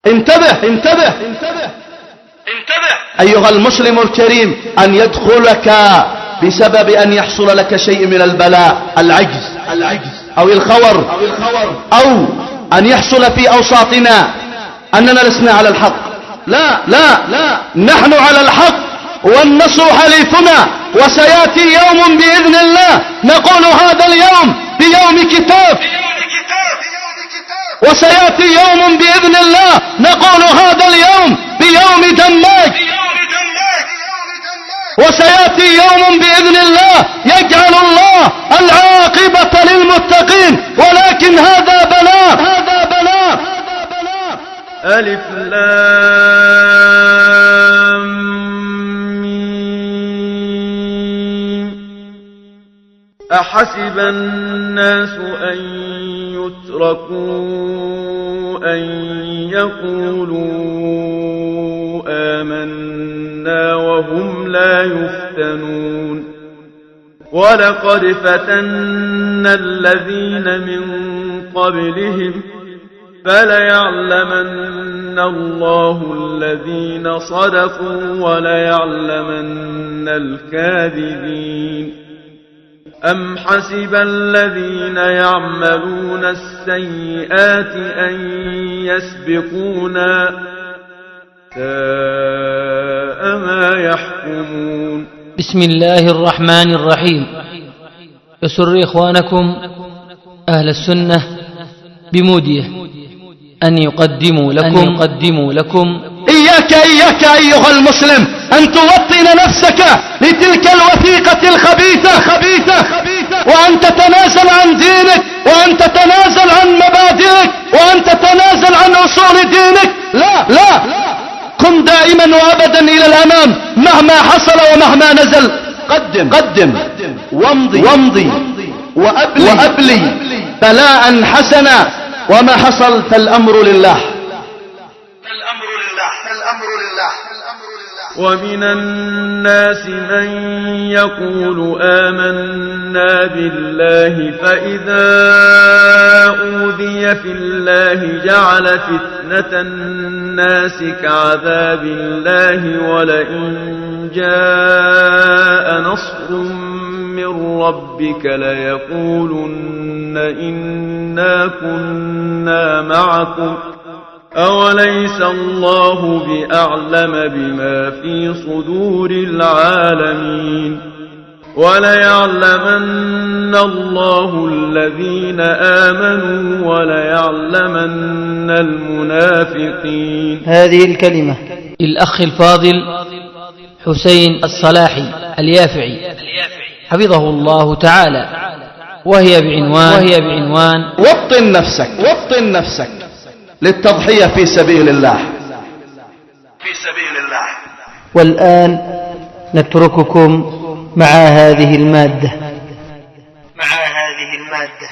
انتبه انتبه انتبه انتبه أيها المسلم الكريم، أن يدخلك بسبب أن يحصل لك شيء من البلاء، العجز أو الخور، أو أن يحصل في أوساطنا أننا لسنا على الحق. لا لا لا، نحن على الحق والنصر حليفنا، وسيأتي يوم بإذن الله نقول هذا اليوم بيوم كتاب، وسيأتي يوم بإذن الله نقول هذا اليوم بيوم دماج، وسيأتي يوم بإذن الله يجعل الله العاقبة للمتقين، ولكن هذا بلاء، هذا بلاء. ألف لام ميم. أحسب الناس أن يتركوا أن يقولوا آمنا وهم لا يفتنون. ولقد فتنا الذين من قبلهم فليعلمن الله الذين صدقوا وليعلمن الكاذبين. أم حسب الذين يعملون السيئات أن يسبقونا ساء ما يحكمون. بسم الله الرحمن الرحيم. يسر إخوانكم أهل السنة بمودية أن يقدموا لكم إياك أيها المسلم أن توطن نفسك لتلك الوثيقة الخبيثة، وأن تتنازل عن دينك، وأن تتنازل عن مبادئك، وأن تتنازل عن أصول دينك. لا لا، كن دائما وأبدا إلى الأمام مهما حصل ومهما نزل. قدم وامضي وأبلي بلاء حسنا، وما حصل فالأمر لله. ومن الناس من يقول آمنا بالله فإذا أوذي في الله جعل فتنة الناس كعذاب الله ولئن جاء نصر من ربك ليقولن إنا كنا معكم أوليس الله بأعلم بما في صدور العالمين. وليعلمن الله الذين آمنوا وليعلمن المنافقين. هذه الكلمة الأخ الفاضل حسين الصلاحي اليافعي حفظه الله تعالى، وهي بعنوان وطن نفسك للتضحية في سبيل الله. والآن نترككم مع هذه المادة.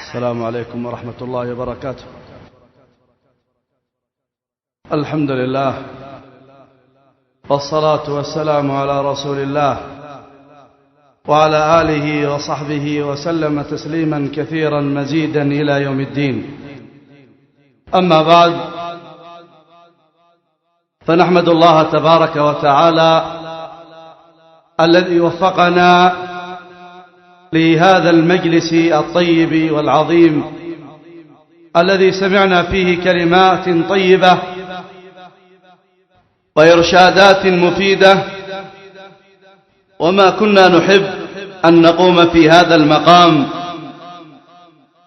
السلام عليكم ورحمة الله وبركاته. الحمد لله والصلاة والسلام على رسول الله وعلى آله وصحبه وسلم تسليما كثيرا مزيدا إلى يوم الدين. أما بعد، فنحمد الله تبارك وتعالى الذي وفقنا لهذا المجلس الطيب والعظيم الذي سمعنا فيه كلمات طيبة وإرشادات مفيدة، وما كنا نحب أن نقوم في هذا المقام،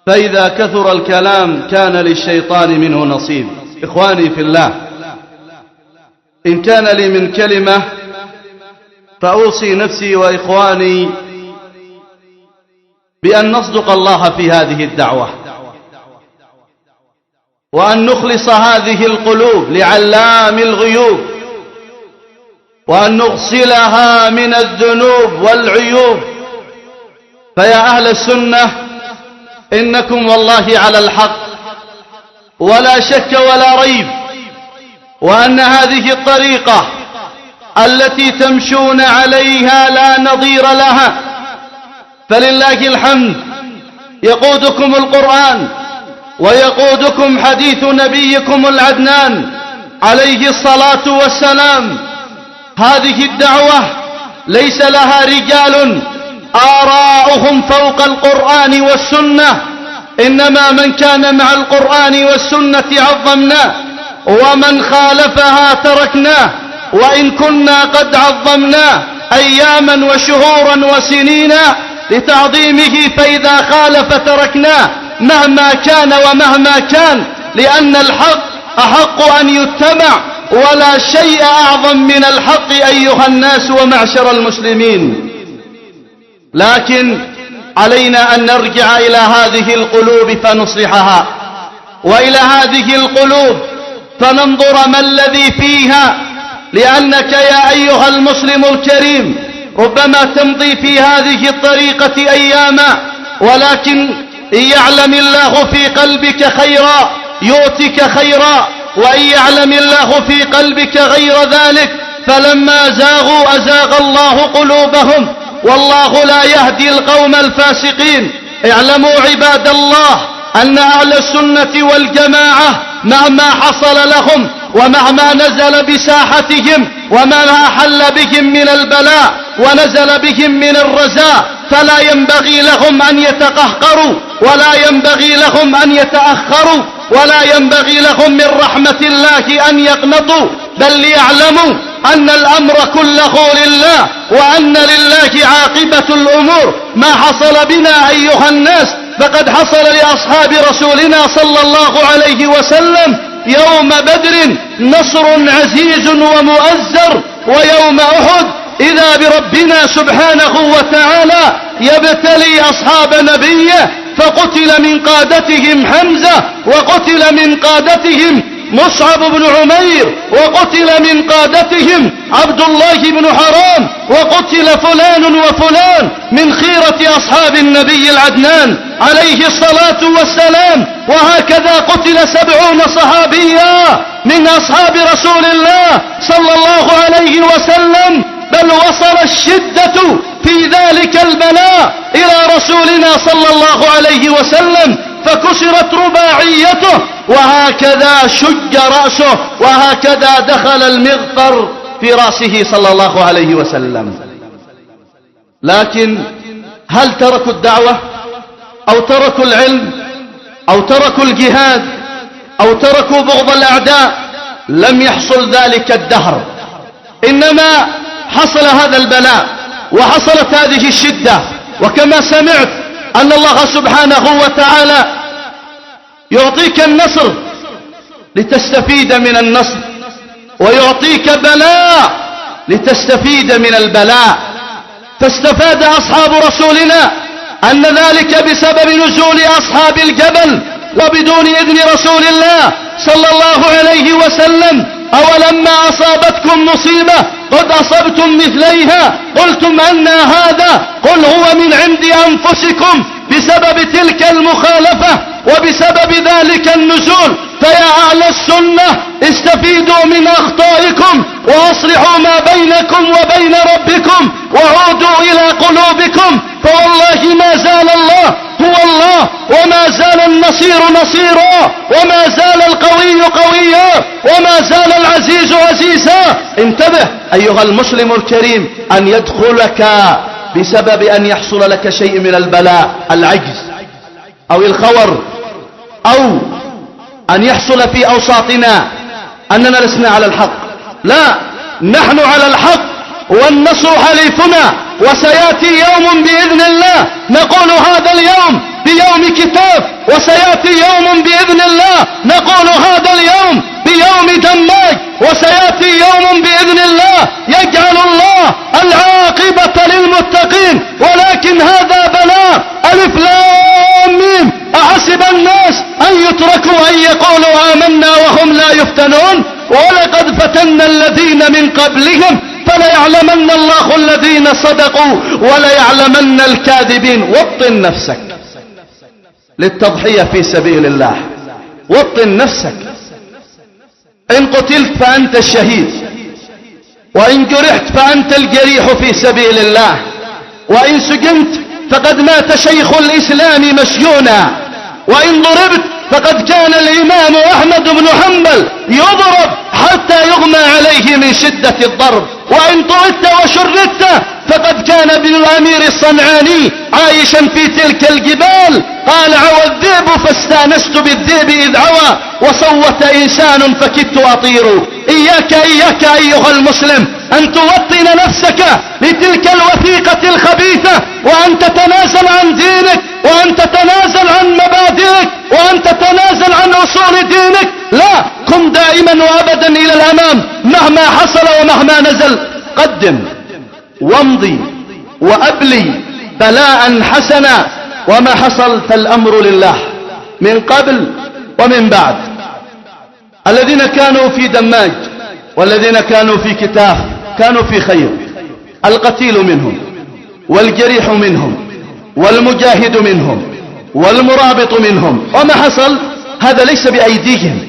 فإذا كثر الكلام كان للشيطان منه نصيب. إخواني في الله، إن كان لي من كلمة فأوصي نفسي وإخواني بأن نصدق الله في هذه الدعوة، وأن نخلص هذه القلوب لعلام الغيوب، وأن نغسلها من الذنوب والعيوب. فيا أهل السنة، إنكم والله على الحق ولا شك ولا ريب، وأن هذه الطريقة التي تمشون عليها لا نظير لها، فلله الحمد. يقودكم القرآن ويقودكم حديث نبيكم العدنان عليه الصلاة والسلام. هذه الدعوة ليس لها رجال آراؤهم فوق القرآن والسنة، إنما من كان مع القرآن والسنة عظمناه، ومن خالفها تركناه، وإن كنا قد عظمناه أياما وشهورا وسنين لتعظيمه، فإذا خالف تركناه مهما كان ومهما كان، لأن الحق أحق أن يتبع، ولا شيء أعظم من الحق أيها الناس ومعشر المسلمين. لكن علينا أن نرجع إلى هذه القلوب فنصلحها، وإلى هذه القلوب فننظر ما الذي فيها، لأنك يا أيها المسلم الكريم ربما تمضي في هذه الطريقة أياما، ولكن إن يعلم الله في قلبك خيرا يؤتك خيرا، وإن يعلم الله في قلبك غير ذلك فلما زاغوا أزاغ الله قلوبهم، والله لا يهدي القوم الفاسقين. اعلموا عباد الله أن أهل السنة والجماعة مهما حصل لهم ومهما نزل بساحتهم وما حل بهم من البلاء ونزل بهم من الرزاء، فلا ينبغي لهم أن يتقهقروا، ولا ينبغي لهم أن يتأخروا، ولا ينبغي لهم من رحمة الله أن يقنطوا، بل ليعلموا أن الأمر كله لله، وأن لله عاقبة الأمور. ما حصل بنا أيها الناس فقد حصل لأصحاب رسولنا صلى الله عليه وسلم يوم بدر نصر عزيز ومؤزر، ويوم أحد إذا بربنا سبحانه وتعالى يبتلي أصحاب نبيه، فقتل من قادتهم حمزة، وقتل من قادتهم مصعب بن عمير، وقتل من قادتهم عبد الله بن حرام، وقتل فلان وفلان من خيرة أصحاب النبي العدنان عليه الصلاة والسلام. وهكذا قتل 70 صحابيا من أصحاب رسول الله صلى الله عليه وسلم، بل وصل الشدة في ذلك البلاء إلى رسولنا صلى الله عليه وسلم، فكسرت رباعيته، وهكذا شج رأسه، وهكذا دخل المغفر في رأسه صلى الله عليه وسلم. لكن هل تركوا الدعوة أو تركوا العلم أو تركوا الجهاد أو تركوا بغض الأعداء؟ لم يحصل ذلك الدهر، إنما حصل هذا البلاء وحصلت هذه الشدة. وكما سمعت أن الله سبحانه وتعالى يعطيك النصر لتستفيد من النصر، ويعطيك بلاء لتستفيد من البلاء. فاستفاد أصحاب رسولنا أن ذلك بسبب نزول أصحاب الجبل وبدون إذن رسول الله صلى الله عليه وسلم. أولما أصابتكم مصيبة قد أصبتم مثليها قلتم أن هذا، قل هو من عند أنفسكم بسبب تلك المخالفة وبسبب ذلك النزول. فيا أهل السنة استفيدوا من أخطائكم وأصلحوا ما بينكم وبين ربكم وعودوا إلى قلوبكم، فوالله ما زال الله هو الله، وما زال النصير نصيرا، وما زال القوي قويا، وما زال العزيز عزيزا. انتبه أيها المسلم الكريم أن يدخلك بسبب أن يحصل لك شيء من البلاء، العجز أو الخور، أو أن يحصل في أوساطنا أننا لسنا على الحق. لا، نحن على الحق والنصر حليفنا، وسيأتي يوم بإذن الله نقول هذا اليوم بيوم كتاب، وسيأتي يوم بإذن الله نقول هذا اليوم بيوم دماج، وسيأتي يوم بإذن الله يجعل الله العاقبة للمتقين. ولكن هذا بلاء. ألف لام ميم. أحسب الناس أن يتركوا أن يقولوا آمنا وهم لا يفتنون، ولقد فتنا الذين من قبلهم فليعلمن الله الذين صدقوا وليعلمن الكاذبين. وطن نفسك للتضحية في سبيل الله، وطن نفسك. إن قتلت فأنت الشهيد، وإن جرحت فأنت الجريح في سبيل الله، وإن سجنت فقد مات شيخ الإسلام مسجونا، وإن ضربت فقد كان الإمام أحمد بن حنبل يضرب حتى عليه من شدة الضرب. وإن طردت وشردت فقد كان ابن الأمير الصنعاني عايشا في تلك الجبال، قال عوى الذئب فاستانست بالذئب إذ عوى، وصوت إنسان فكدت أطير. إياك أيها المسلم أن توطن نفسك لتلك الوثيقة الخبيثة، وأن تتنازل عن دينك، وأن تتنازل عن مبادئك، وأن تتنازل عن أصول دينك. لا، قم دائما وأبدا إلى الأمام مهما حصل ومهما نزل. قدم وامضي وأبلي بلاء حسنا، وما حصل فالأمر لله من قبل ومن بعد. الذين كانوا في دماج والذين كانوا في كتاف كانوا في خير، القتيل منهم والجريح منهم والمجاهد منهم والمرابط منهم. وما حصل هذا ليس بأيديهم،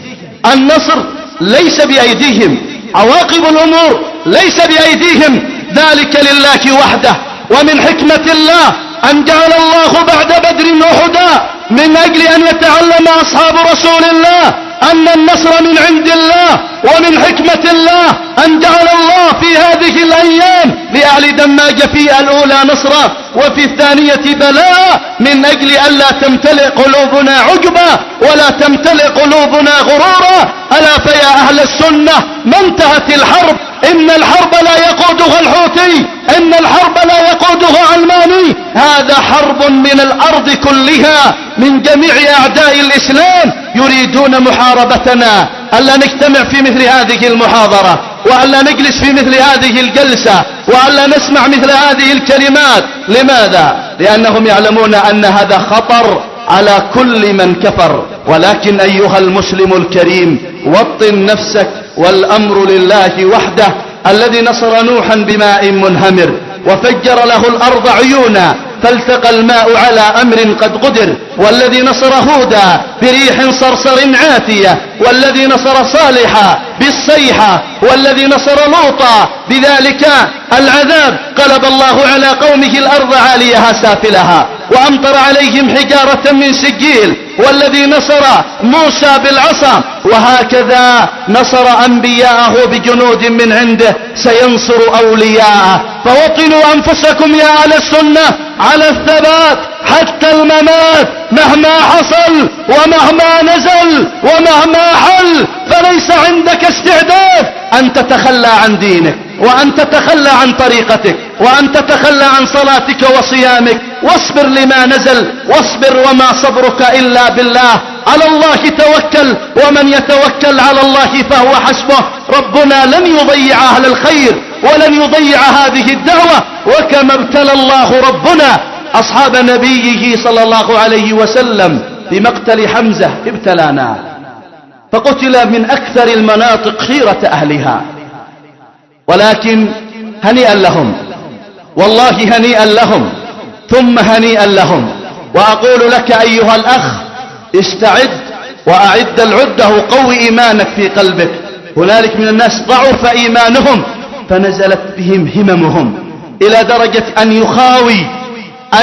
النصر ليس بأيديهم، عواقب الأمور ليس بأيديهم، ذلك لله وحده. ومن حكمة الله أن جعل الله بعد بدر أحدا من أجل أن يتعلم أصحاب رسول الله أن النصر من عند الله. ومن حكمة الله أن جعل الله في هذه الأيام لأهل دماج في الأولى نصرا وفي الثانية بلاء، من أجل ألا تمتلئ قلوبنا عجبا ولا تمتلئ قلوبنا غرورا. ألا فيا أهل السنة ما انتهت الحرب؟ إن الحرب لا يقودها الحوثي، إن الحرب لا يقودها علماني، هذا حرب من الأرض كلها، من جميع أعداء الإسلام يريدون محاربتنا. ألا نجتمع في مثل هذه المحاضرة، وألا نجلس في مثل هذه الجلسة، وألا نسمع مثل هذه الكلمات. لماذا؟ لأنهم يعلمون أن هذا خطر على كل من كفر. ولكن أيها المسلم الكريم وطن نفسك، والأمر لله وحده، الذي نصر نوحا بماء منهمر وفجر له الأرض عيونا فالتقى الماء على أمر قد قدر، والذي نصر هودا بريح صرصر عاتية، والذي نصر صالحا بالصيحة، والذي نصر لوطا بذلك العذاب قلب الله على قومه الأرض عاليها سافلها وأمطر عليهم حجارة من سجيل، والذي نصر موسى بالعصا. وهكذا نصر أنبياءه بجنود من عنده، سينصر أولياءه. فوطنوا أنفسكم يا أهل السنة على الثبات حتى الممات، مهما حصل ومهما نزل ومهما حل. فليس عندك استعداد أن تتخلى عن دينك، وأن تتخلى عن طريقتك، وأن تتخلى عن صلاتك وصيامك. واصبر لما نزل، واصبر وما صبرك إلا بالله. على الله توكل، ومن يتوكل على الله فهو حسبه. ربنا لن يضيع أهل الخير ولن يضيع هذه الدعوة. وكما ابتلى الله ربنا أصحاب نبيه صلى الله عليه وسلم بمقتل حمزة ابتلانا، فقتل من أكثر المناطق خيرة أهلها. ولكن هنيئا لهم، والله هنيئا لهم ثم هنيئا لهم. وأقول لك أيها الأخ استعد وأعد العدة، وقوي إيمانك في قلبك. هنالك من الناس ضعف إيمانهم فنزلت بهم هممهم إلى درجة أن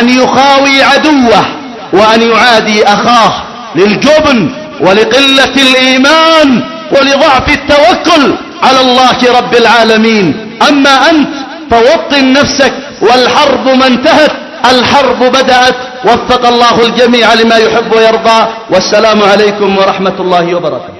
يخاوي عدوه وأن يعادي أخاه، للجبن ولقلة الإيمان ولضعف التوكل على الله رب العالمين. أما أنت فوطن نفسك، والحرب ما انتهت، الحرب بدأت. وفق الله الجميع لما يحب ويرضى، والسلام عليكم ورحمة الله وبركاته.